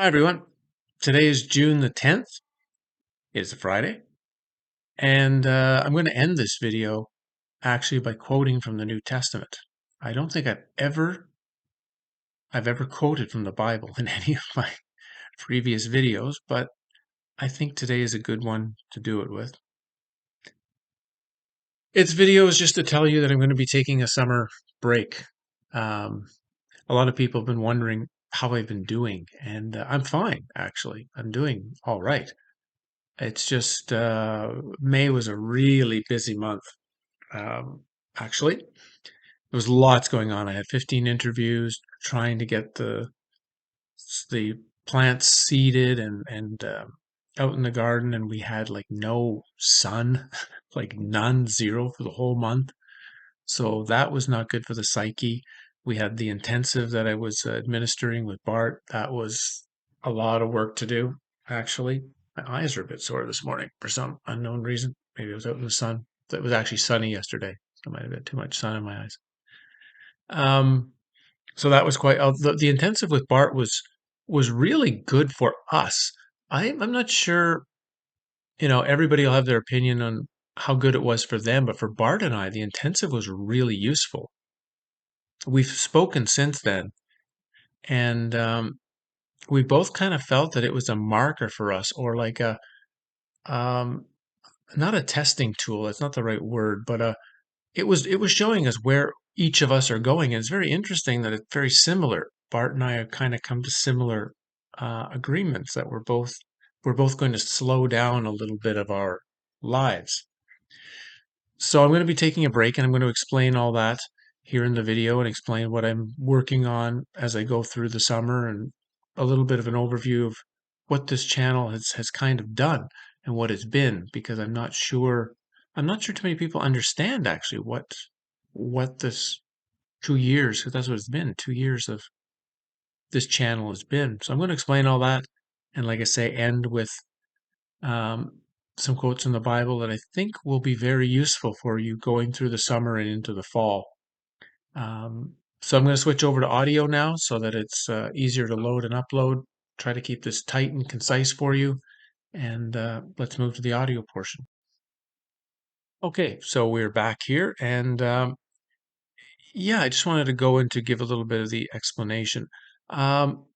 Hi, everyone. Today is June the 10th. It's a Friday. And I'm going to end this video actually by quoting from the New Testament. I don't think I've ever quoted from the Bible in any of my previous videos, but I think today is a good one to do it with. Its video is just to tell you that I'm going to be taking a summer break. Um, a lot of people have been wondering how I've been doing, and I'm fine, actually. I'm doing all right. It's just May was a really busy month. Um, Actually, there was lots going on. I had 15 interviews trying to get the plants seeded and out in the garden, and we had like no sun, like none, zero for the whole month. So that was not good for the psyche. We had the intensive that I was administering with Bart. That was a lot of work to do, actually. My eyes are a bit sore this morning for some unknown reason. Maybe I was out in the sun. It was actually sunny yesterday. I might have had too much sun in my eyes. Um, so that was quite, the intensive with Bart was really good for us. I'm not sure, everybody will have their opinion on how good it was for them, but for Bart and I, the intensive was really useful. We've spoken since then, and we both kind of felt that it was a marker for us, or like um, not a testing tool. That's not the right word, but it was showing us where each of us are going. And it's very interesting that it's very similar. Bart and I have kind of come to similar agreements that we're both going to slow down a little bit of our lives. So I'm going to be taking a break and I'm going to explain all that here in the video and explain what I'm working on as I go through the summer and a little bit of an overview of what this channel has kind of done and what it's been, because I'm not sure too many people understand actually what this 2 years, because that's what it's been, 2 years of this channel has been. So I'm going to explain all that and, like I say, end with um, some quotes in the Bible that I think will be very useful for you going through the summer and into the fall. So I'm going to switch over to audio now so that it's easier to load and upload. Try to keep this tight and concise for you. And let's move to the audio portion. Okay, so we're back here. And yeah, I just wanted to go in to give a little bit of the explanation. Um,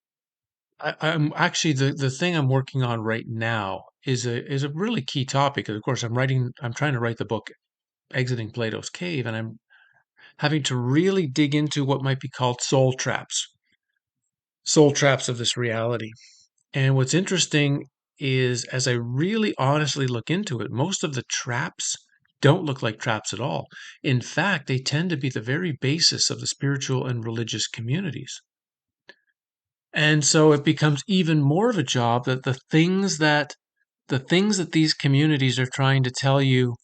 I'm actually the thing I'm working on right now is a really key topic. Of course, I'm trying to write the book Exiting Plato's Cave, and I'm having to really dig into what might be called soul traps of this reality. And what's interesting is, as I really honestly look into it, most of the traps don't look like traps at all. In fact, they tend to be the very basis of the spiritual and religious communities. And so it becomes even more of a job that the things that these communities are trying to tell you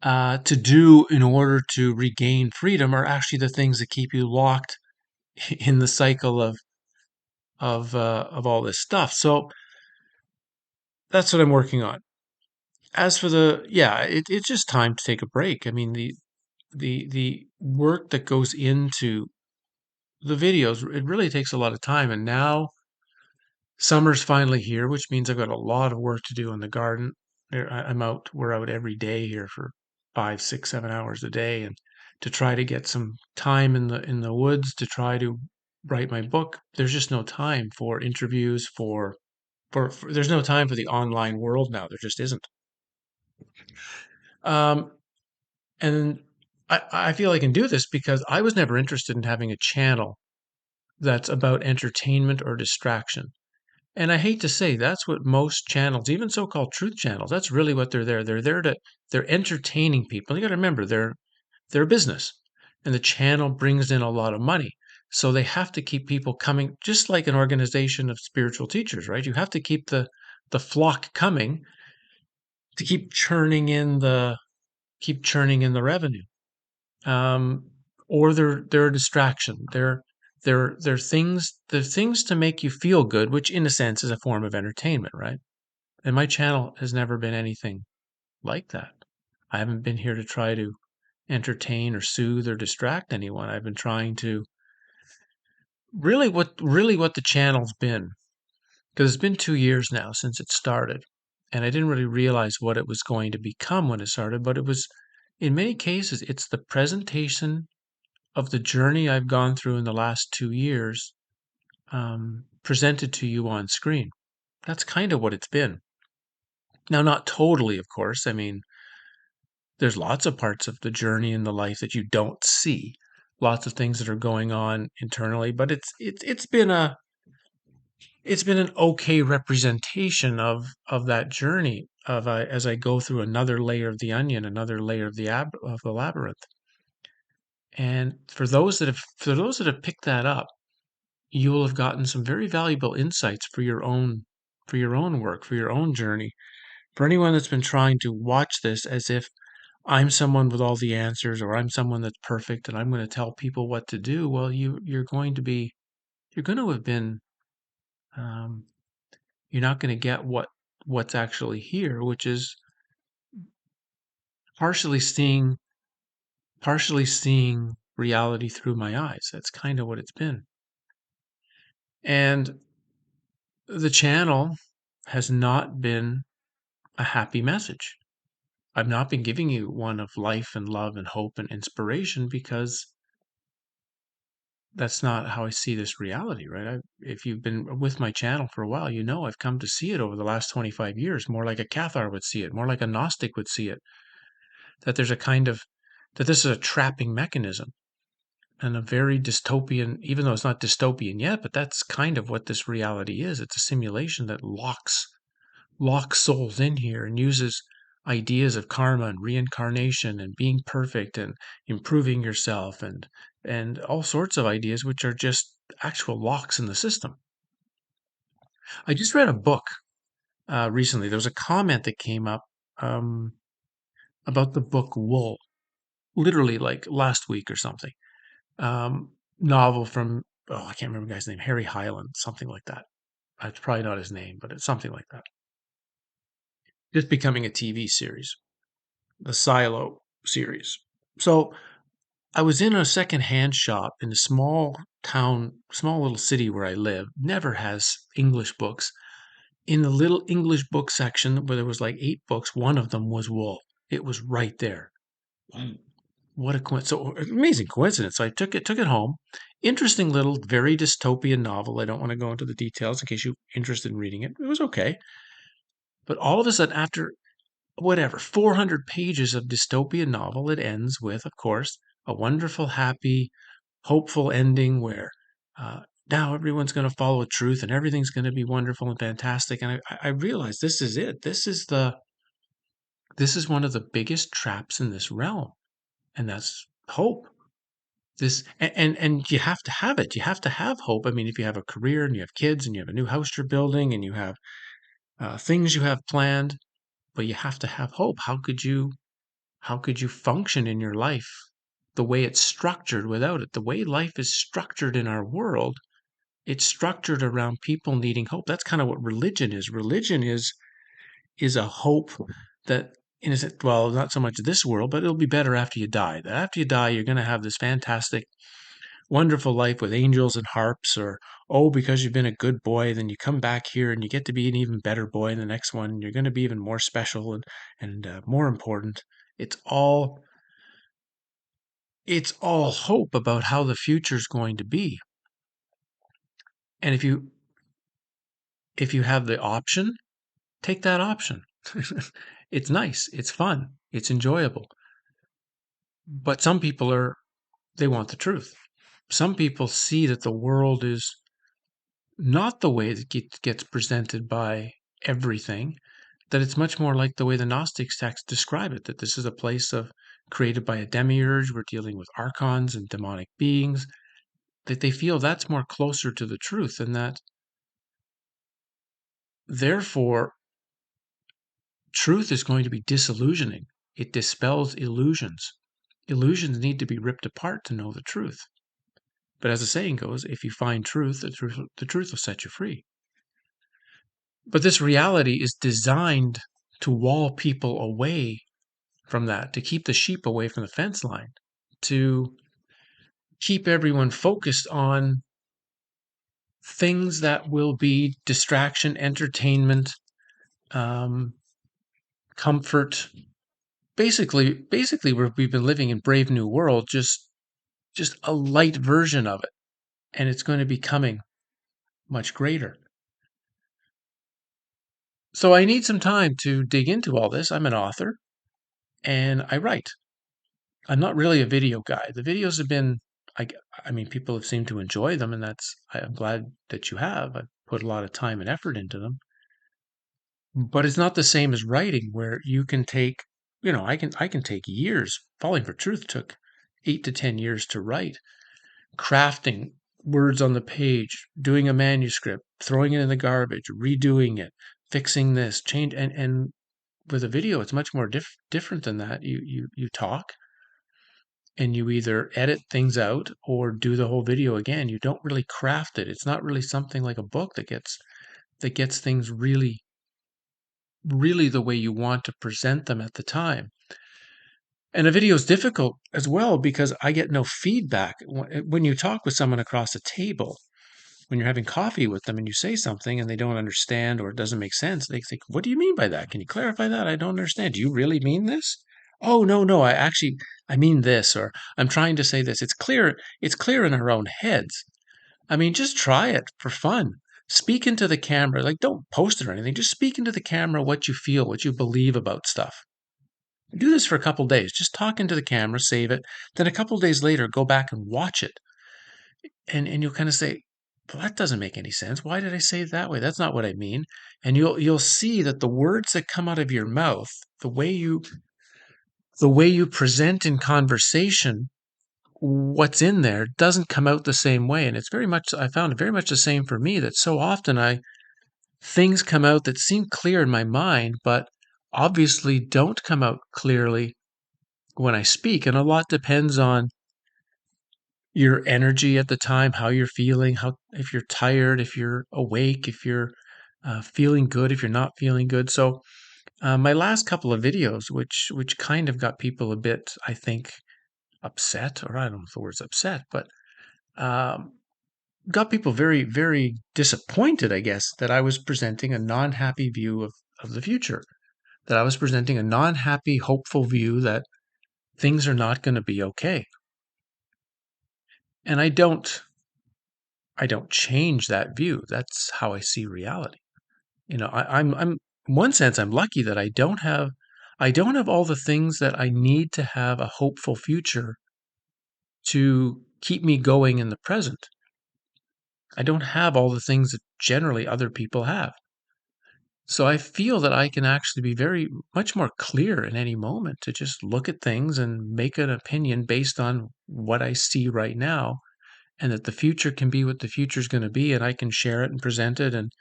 to do in order to regain freedom are actually the things that keep you locked in the cycle of all this stuff. So that's what I'm working on. As for it's just time to take a break. I mean, the work that goes into the videos, it really takes a lot of time. And now summer's finally here, which means I've got a lot of work to do in the garden. We're out every day here for 5, 6, 7 hours a day, and to try to get some time in the woods to try to write my book. There's just no time for interviews, there's no time for the online world now. There just isn't. Um, and I feel I can do this because I was never interested in having a channel that's about entertainment or distraction. And I hate to say that's what most channels, even so-called truth channels, that's really what they're there. They're entertaining people. You got to remember they're a business, and the channel brings in a lot of money. So they have to keep people coming, just like an organization of spiritual teachers, right? You have to keep the flock coming to keep churning in the revenue. Um, or they're a distraction. They're things to make you feel good, which in a sense is a form of entertainment, right? And my channel has never been anything like that. I haven't been here to try to entertain or soothe or distract anyone. I've been trying to really what the channel's been. Because it's been 2 years now since it started, and I didn't really realize what it was going to become when it started, but it was, in many cases, it's the presentation of the journey I've gone through in the last 2 years, presented to you on screen. That's kind of what it's been. Now, not totally, of course. I mean, there's lots of parts of the journey in the life that you don't see, lots of things that are going on internally, but it's been an okay representation of that journey of as I go through another layer of the onion, another layer of of the labyrinth. And for those that have picked that up, you will have gotten some very valuable insights for your own work, for your own journey. For anyone that's been trying to watch this as if I'm someone with all the answers or I'm someone that's perfect and I'm going to tell people what to do, well, you're going to have been um, you're not going to get what's actually here, which is partially seeing partially seeing reality through my eyes. That's kind of what it's been. And the channel has not been a happy message. I've not been giving you one of life and love and hope and inspiration because that's not how I see this reality, right? If you've been with my channel for a while, you know I've come to see it over the last 25 years, more like a Cathar would see it, more like a Gnostic would see it, that there's a kind of, that this is a trapping mechanism and a very dystopian, even though it's not dystopian yet, but that's kind of what this reality is. It's a simulation that locks souls in here and uses ideas of karma and reincarnation and being perfect and improving yourself and all sorts of ideas which are just actual locks in the system. I just read a book recently. There was a comment that came up um, about the book Wool, literally like last week or something. Novel from, oh, I can't remember the guy's name, Harry Hyland, something like that. It's probably not his name, but it's something like that. Just becoming a TV series, the Silo series. So I was in a secondhand shop in a small town, small little city where I live, never has English books. In the little English book section where there was like 8 books, one of them was Wool. It was right there. What a coincidence. So amazing coincidence. So I took it home. Interesting little, very dystopian novel. I don't want to go into the details in case you're interested in reading it. It was okay. But all of a sudden, after whatever, 400 pages of dystopian novel, it ends with, of course, a wonderful, happy, hopeful ending where now everyone's going to follow truth and everything's going to be wonderful and fantastic. And I realized this is it. This is one of the biggest traps in this realm, and that's hope. This and you have to have it. You have to have hope. I mean, if you have a career and you have kids and you have a new house you're building and you have things you have planned, but you have to have hope. How could you function in your life the way it's structured without it? The way life is structured in our world, it's structured around people needing hope. That's kind of what religion is. Religion is a hope that in a sense, well, not so much this world, but it'll be better after you die. That after you die, you're going to have this fantastic, wonderful life with angels and harps, or oh, because you've been a good boy, then you come back here and you get to be an even better boy in the next one. You're going to be even more special and more important. It's all it's all hope about how the future's going to be. And if you have the option, take that option. It's nice, it's fun, it's enjoyable. But some people they want the truth. Some people see that the world is not the way that gets presented by everything, that it's much more like the way the Gnostics texts describe it, that this is a place of created by a demiurge, we're dealing with archons and demonic beings, that they feel that's more closer to the truth, and that therefore truth is going to be disillusioning. It dispels illusions. Illusions need to be ripped apart to know the truth. But as the saying goes, if you find truth, the truth will set you free. But this reality is designed to wall people away from that, to keep the sheep away from the fence line, to keep everyone focused on things that will be distraction, entertainment, um, comfort. Basically, we've been living in Brave New World, just a light version of it, and it's going to be coming much greater. So I need some time to dig into all this. I'm an author and I write. I'm not really a video guy. The videos have been, I, I mean, people have seemed to enjoy them, and I'm glad that you have. I've put a lot of time and effort into them, but it's not the same as writing, where you can take, I can take years. Falling for Truth took 8 to 10 years to write, crafting words on the page, doing a manuscript, throwing it in the garbage, redoing it, fixing this, change, and with a video, it's much more different than that. You talk and you either edit things out or do the whole video again. You don't really craft it. It's not really something like a book that gets things really, really the way you want to present them at the time. And a video is difficult as well because I get no feedback. When you talk with someone across a table, when you're having coffee with them and you say something and they don't understand or it doesn't make sense, they think, "What do you mean by that? Can you clarify that? I don't understand. Do you really mean this?" "Oh, no, no, I mean this," or "I'm trying to say this." It's clear in our own heads. I mean, just try it for fun. Speak into the camera. Like, don't post it or anything. Just speak into the camera what you feel, what you believe about stuff. Do this for a couple days. Just talk into the camera, save it. Then a couple days later, go back and watch it. And you'll kind of say, "Well, that doesn't make any sense. Why did I say it that way? That's not what I mean." And you'll see that the words that come out of your mouth, the way you present in conversation, what's in there doesn't come out the same way. And it's very much, I found it very much the same for me, that so often things come out that seem clear in my mind, but obviously don't come out clearly when I speak. And a lot depends on your energy at the time, how you're feeling, how if you're tired, if you're awake, if you're feeling good, if you're not feeling good. So my last couple of videos, which kind of got people a bit, I think, upset, or I don't know if the word's upset, but um, got people very, very disappointed, I guess, that I was presenting a non-happy view of the future, that I was presenting a non-happy, hopeful view that things are not going to be okay. And I don't change that view. That's how I see reality. I'm in one sense I'm lucky that I don't have all the things that I need to have a hopeful future to keep me going in the present. I don't have all the things that generally other people have. So I feel that I can actually be very much more clear in any moment to just look at things and make an opinion based on what I see right now, and that the future can be what the future is going to be, and I can share it and present it. And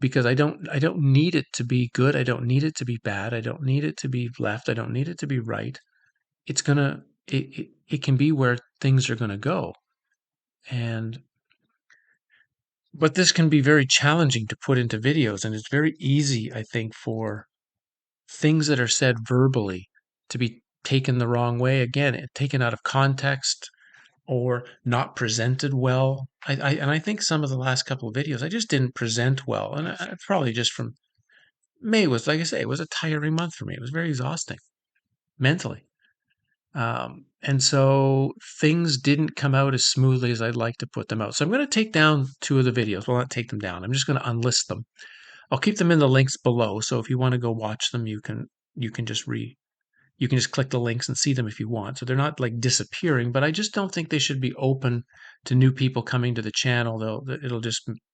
because I don't need it to be good, I don't need it to be bad, I don't need it to be left, I don't need it to be right. It can be where things are going to go. And but this can be very challenging to put into videos, and it's very easy, I think, for things that are said verbally to be taken the wrong way, again, taken out of context or not presented well. And I think some of the last couple of videos I just didn't present well, and probably just from May was, like I say, it was a tiring month for me. It was very exhausting mentally. And so things didn't come out as smoothly as I'd like to put them out. So I'm going to take down two of the videos. Well, not take them down. I'm just going to unlist them. I'll keep them in the links below. So if you want to go watch them, you can just click the links and see them if you want. So they're not like disappearing, but I just don't think they should be open to new people coming to the channel.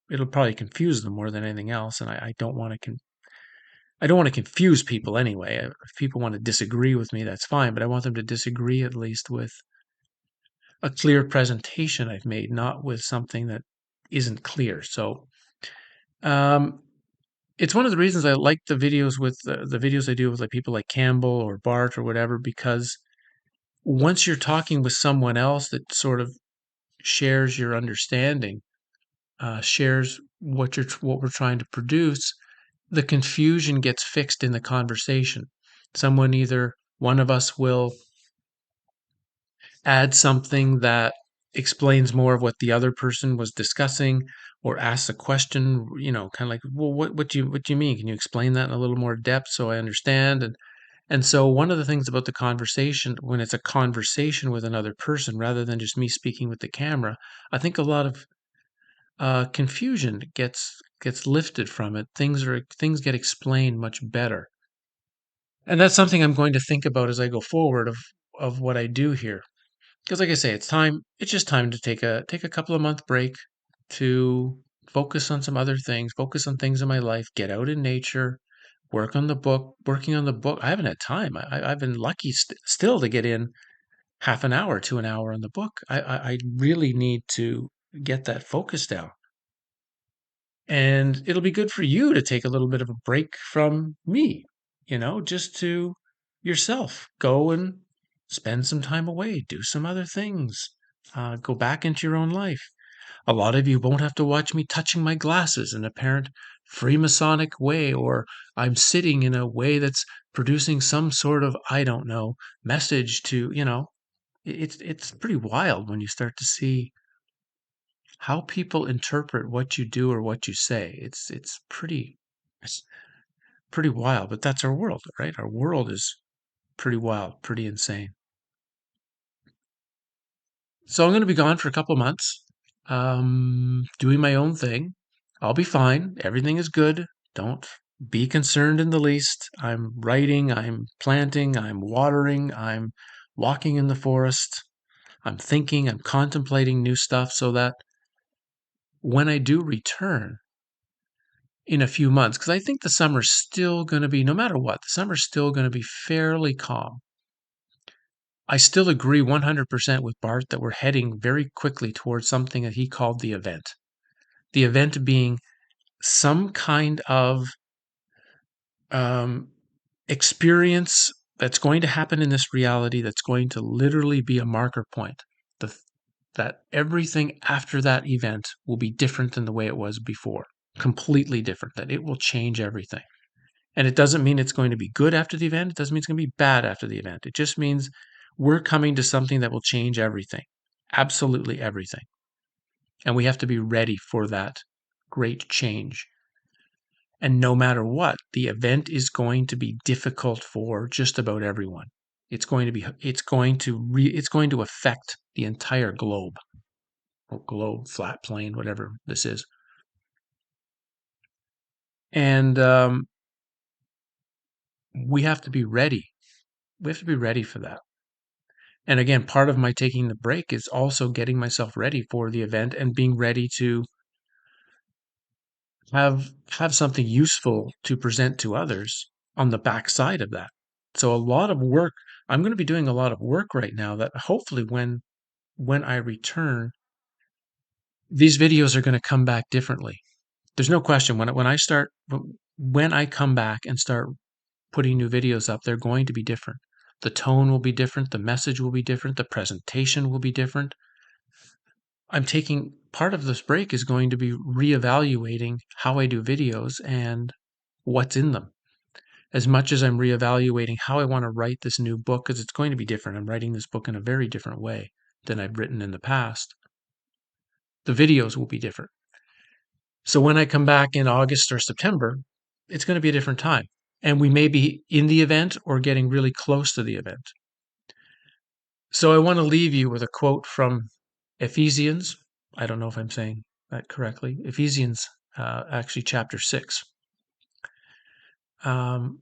It'll probably confuse them more than anything else. And I don't want to confuse people anyway. If people want to disagree with me, that's fine, but I want them to disagree at least with a clear presentation I've made, not with something that isn't clear. So, um, it's one of the reasons I like the videos with the videos I do with like people like Campbell or Bart or whatever, because once you're talking with someone else that sort of shares your understanding, shares what we're trying to produce, the confusion gets fixed in the conversation. One of us will add something that explains more of what the other person was discussing, or asks a question, kind of like, well, what do you mean? Can you explain that in a little more depth so I understand? And so one of the things about the conversation, when it's a conversation with another person rather than just me speaking with the camera, I think a lot of confusion gets lifted from it. Things get explained much better, and that's something I'm going to think about as I go forward of what I do here. Because, like I say, it's time. It's just time to take a couple of month break to focus on some other things, focus on things in my life, get out in nature, work on the book. Working on the book, I haven't had time. I've been lucky still to get in half an hour to an hour on the book. I really need to get that focus down. And it'll be good for you to take a little bit of a break from me, just to yourself. Go and spend some time away, do some other things, go back into your own life. A lot of you won't have to watch me touching my glasses in apparent Freemasonic way, or I'm sitting in a way that's producing some sort of, I don't know, message to, it's pretty wild when you start to see how people interpret what you do or what you say. It's pretty wild, but that's our world, right? Our world is pretty wild, pretty insane. So I'm going to be gone for a couple months, doing my own thing. I'll be fine. Everything is good. Don't be concerned in the least. I'm writing, I'm planting, I'm watering, I'm walking in the forest. I'm thinking, I'm contemplating new stuff so that when I do return in a few months, because I think the summer's still going to be, no matter what, the summer's still going to be fairly calm. I still agree 100% with Bart that we're heading very quickly towards something that he called the event. The event being some kind of um, experience that's going to happen in this reality that's going to literally be a marker point. The, that everything after that event will be different than the way it was before. Completely different, that it will change everything. And it doesn't mean it's going to be good after the event. It doesn't mean it's going to be bad after the event. It just means we're coming to something that will change everything, absolutely everything. And we have to be ready for that great change. And no matter what, the event is going to be difficult for just about everyone. It's going to affect the entire globe, or globe, flat plane, whatever this is. And we have to be ready. We have to be ready for that. And again, part of my taking the break is also getting myself ready for the event and being ready to have something useful to present to others on the backside of that. So a lot of work, I'm going to be doing a lot of work right now that hopefully when I return, these videos are going to come back differently. There's no question when I come back and start putting new videos up, they're going to be different. The tone will be different, the message will be different, the presentation will be different. I'm taking part of this break is going to be reevaluating how I do videos and what's in them. As much as I'm reevaluating how I want to write this new book, because it's going to be different. I'm writing this book in a very different way than I've written in the past. The videos will be different. So when I come back in August or September, it's going to be a different time. And we may be in the event or getting really close to the event. So I want to leave you with a quote from Ephesians. I don't know if I'm saying that correctly. Ephesians, actually, chapter 6. And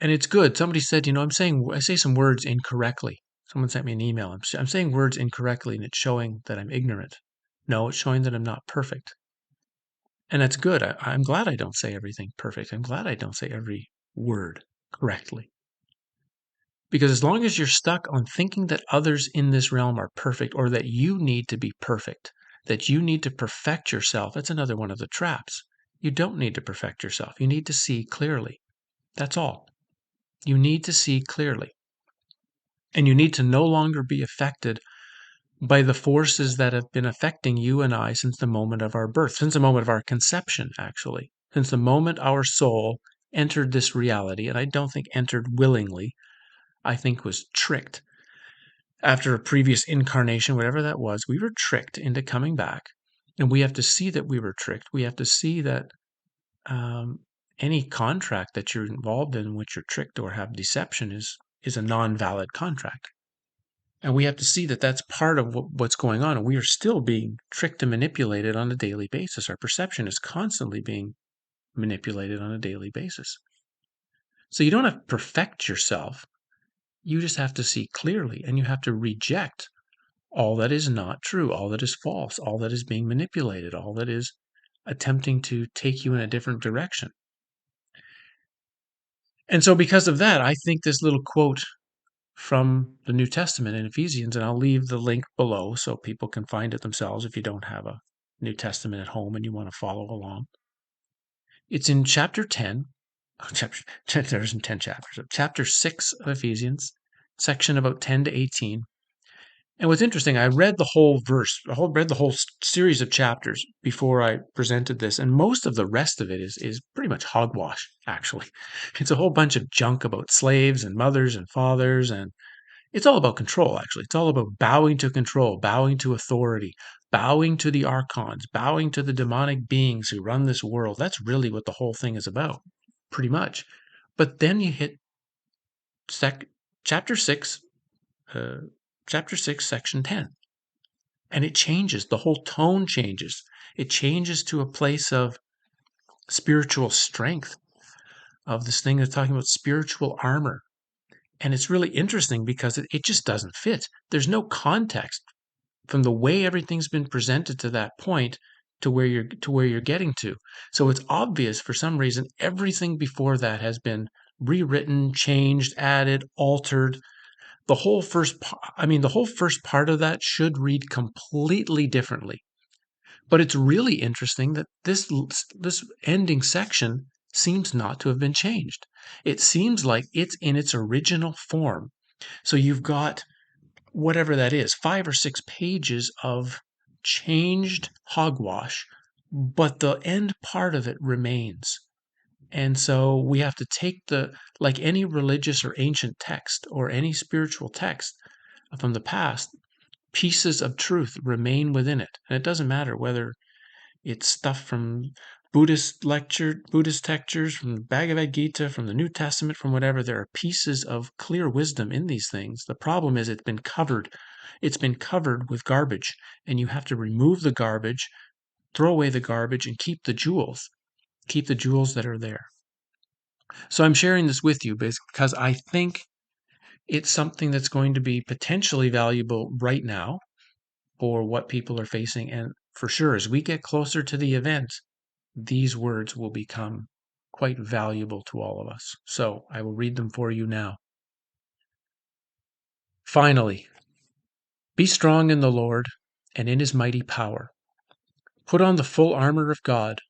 it's good. Somebody said, I say some words incorrectly. Someone sent me an email. I'm saying words incorrectly, and it's showing that I'm ignorant. No, it's showing that I'm not perfect. And that's good. I'm glad I don't say everything perfect. I'm glad I don't say every word correctly. Because as long as you're stuck on thinking that others in this realm are perfect, or that you need to be perfect, that you need to perfect yourself, that's another one of the traps. You don't need to perfect yourself. You need to see clearly. That's all. You need to see clearly. And you need to no longer be affected by the forces that have been affecting you and I since the moment of our birth, since the moment of our conception, actually. Since the moment our soul entered this reality, and I don't think entered willingly, I think was tricked. after a previous incarnation, whatever that was, we were tricked into coming back. And we have to see that we were tricked. We have to see that um, any contract that you're involved in which you're tricked or have deception is a non-valid contract. And we have to see that that's part of what's going on. And we are still being tricked and manipulated on a daily basis. Our perception is constantly being manipulated on a daily basis. So you don't have to perfect yourself. You just have to see clearly, and you have to reject all that is not true, all that is false, all that is being manipulated, all that is attempting to take you in a different direction. And so, because of that, I think this little quote from the New Testament in Ephesians, and I'll leave the link below so people can find it themselves if you don't have a New Testament at home and you want to follow along. It's in chapter 10. There isn't 10 chapters. Chapter 6 of Ephesians, section about 10 to 18. And what's interesting, I read the whole read the whole series of chapters before I presented this, and most of the rest of it is pretty much hogwash, actually. It's a whole bunch of junk about slaves and mothers and fathers, and it's all about control, actually. It's all about bowing to control, bowing to authority, bowing to the archons, bowing to the demonic beings who run this world. That's really what the whole thing is about, pretty much. But then you hit chapter 6, uh, chapter 6, section 10. And it changes. The whole tone changes. It changes to a place of spiritual strength, of this thing that's talking about spiritual armor. And it's really interesting because it just doesn't fit. There's no context from the way everything's been presented to that point to where you're getting to. So it's obvious for some reason everything before that has been rewritten, changed, added, altered. The whole first part of that should read completely differently. But it's really interesting that this ending section seems not to have been changed. It seems like it's in its original form. So you've got whatever that is, 5 or 6 pages of changed hogwash, but the end part of it remains. And so we have to take like any religious or ancient text or any spiritual text from the past, pieces of truth remain within it. And it doesn't matter whether it's stuff from Buddhist textures, from the Bhagavad Gita, from the New Testament, from whatever. There are pieces of clear wisdom in these things. The problem is it's been covered. It's been covered with garbage, and you have to remove the garbage, throw away the garbage, and keep the jewels. Keep the jewels that are there. So I'm sharing this with you because I think it's something that's going to be potentially valuable right now for what people are facing. And for sure, as we get closer to the event, these words will become quite valuable to all of us. So I will read them for you now. Finally, be strong in the Lord and in his mighty power. Put on the full armor of God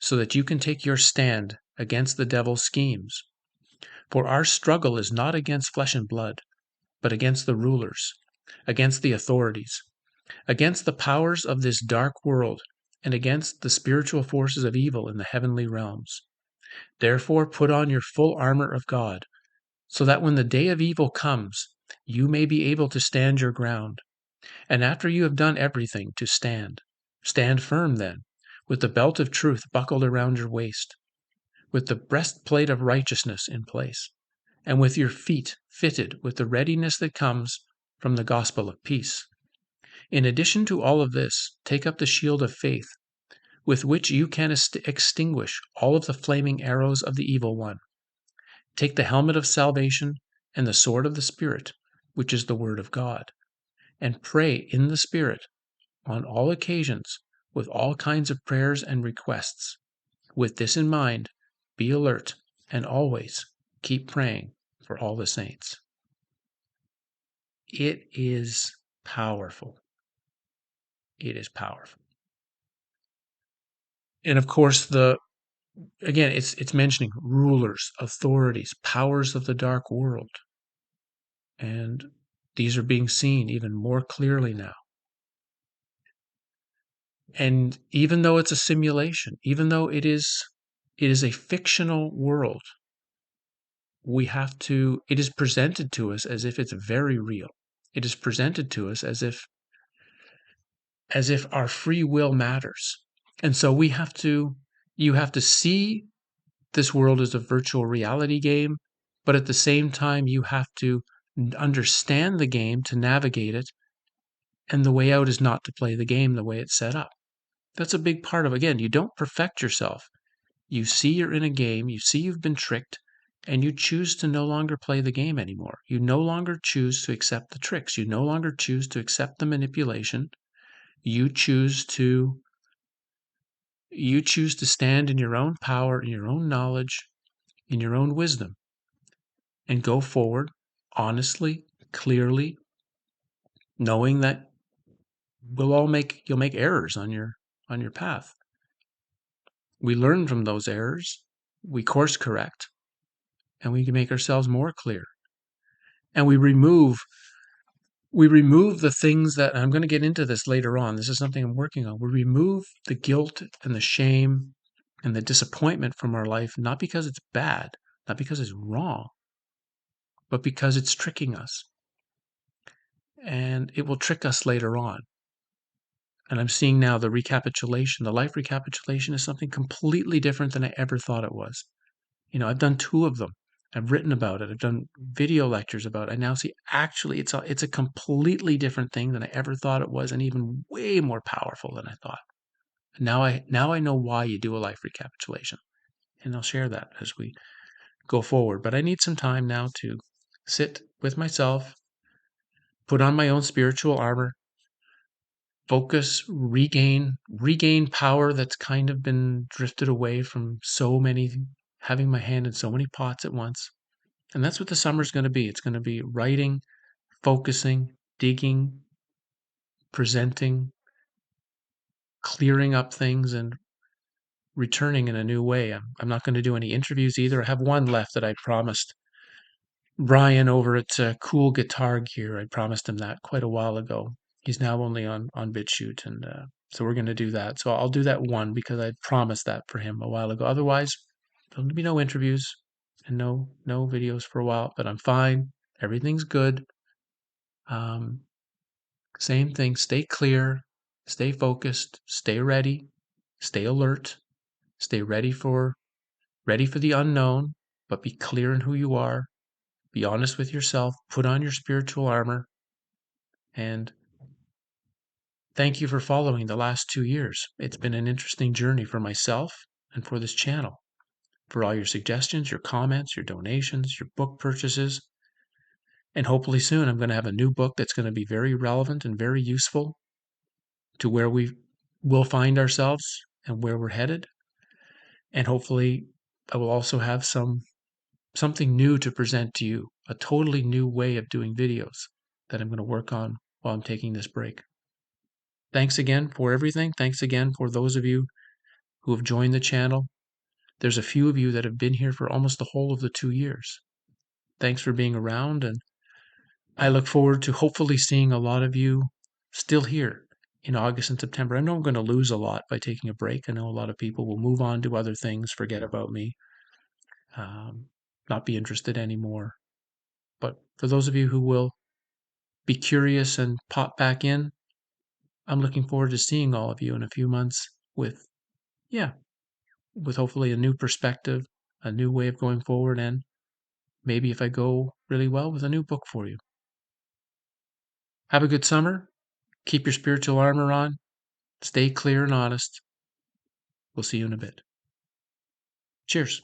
so that you can take your stand against the devil's schemes. For our struggle is not against flesh and blood, but against the rulers, against the authorities, against the powers of this dark world, and against the spiritual forces of evil in the heavenly realms. Therefore put on your full armor of God, so that when the day of evil comes, you may be able to stand your ground. And after you have done everything, to stand. Stand firm then, with the belt of truth buckled around your waist, with the breastplate of righteousness in place, and with your feet fitted with the readiness that comes from the gospel of peace. In addition to all of this, take up the shield of faith, with which you can extinguish all of the flaming arrows of the evil one. Take the helmet of salvation and the sword of the Spirit, which is the Word of God, and pray in the Spirit on all occasions with all kinds of prayers and requests. With this in mind, be alert and always keep praying for all the saints. It is powerful. It is powerful. And of course, it's mentioning rulers, authorities, powers of the dark world. And these are being seen even more clearly now. And even though it's a simulation, even though it is a fictional world, it is presented to us as if it's very real. It is presented to us as if our free will matters. And so you have to see this world as a virtual reality game, but at the same time, you have to understand the game to navigate it. And the way out is not to play the game the way it's set up. That's a big part of, again, you don't perfect yourself. You see you're in a game, you see you've been tricked, and you choose to no longer play the game anymore. You no longer choose to accept the tricks. You no longer choose to accept the manipulation. You choose to stand in your own power, in your own knowledge, in your own wisdom, and go forward honestly, clearly, knowing that you'll make errors on your path. We learn from those errors, we course correct, and we can make ourselves more clear. And we remove the things that, and I'm going to get into this later on. This is something I'm working on. We remove the guilt and the shame and the disappointment from our life, not because it's bad, not because it's wrong, but because it's tricking us. And it will trick us later on. And I'm seeing now the life recapitulation is something completely different than I ever thought it was. I've done 2 of them. I've written about it. I've done video lectures about it. I now see actually it's a completely different thing than I ever thought it was, and even way more powerful than I thought. Now I know why you do a life recapitulation, and I'll share that as we go forward. But I need some time now to sit with myself, put on my own spiritual armor, focus, regain power that's kind of been drifted away from having my hand in so many pots at once. And that's what the summer's going to be. It's going to be writing, focusing, digging, presenting, clearing up things, and returning in a new way. I'm not going to do any interviews either. I have one left that I promised Brian over at Cool Guitar Gear. I promised him that quite a while ago. He's now only on BitChute, and so we're going to do that. So I'll do that one because I promised that for him a while ago. Otherwise, there'll be no interviews and no videos for a while. But I'm fine. Everything's good. Um, Same thing. Stay clear. Stay focused. Stay ready. Stay alert. Stay ready for the unknown, but be clear in who you are. Be honest with yourself. Put on your spiritual armor. And thank you for following the last 2 years. It's been an interesting journey for myself and for this channel. For all your suggestions, your comments, your donations, your book purchases. And hopefully soon I'm going to have a new book that's going to be very relevant and very useful to where we will find ourselves and where we're headed. And hopefully I will also have something new to present to you, a totally new way of doing videos that I'm going to work on while I'm taking this break. Thanks again for everything. Thanks again for those of you who have joined the channel. There's a few of you that have been here for almost the whole of the 2 years. Thanks for being around, and I look forward to hopefully seeing a lot of you still here in August and September. I know I'm going to lose a lot by taking a break. I know a lot of people will move on to other things, forget about me, not be interested anymore. But for those of you who will be curious and pop back in, I'm looking forward to seeing all of you in a few months with hopefully a new perspective, a new way of going forward, and maybe if I go really well, with a new book for you. Have a good summer. Keep your spiritual armor on. Stay clear and honest. We'll see you in a bit. Cheers.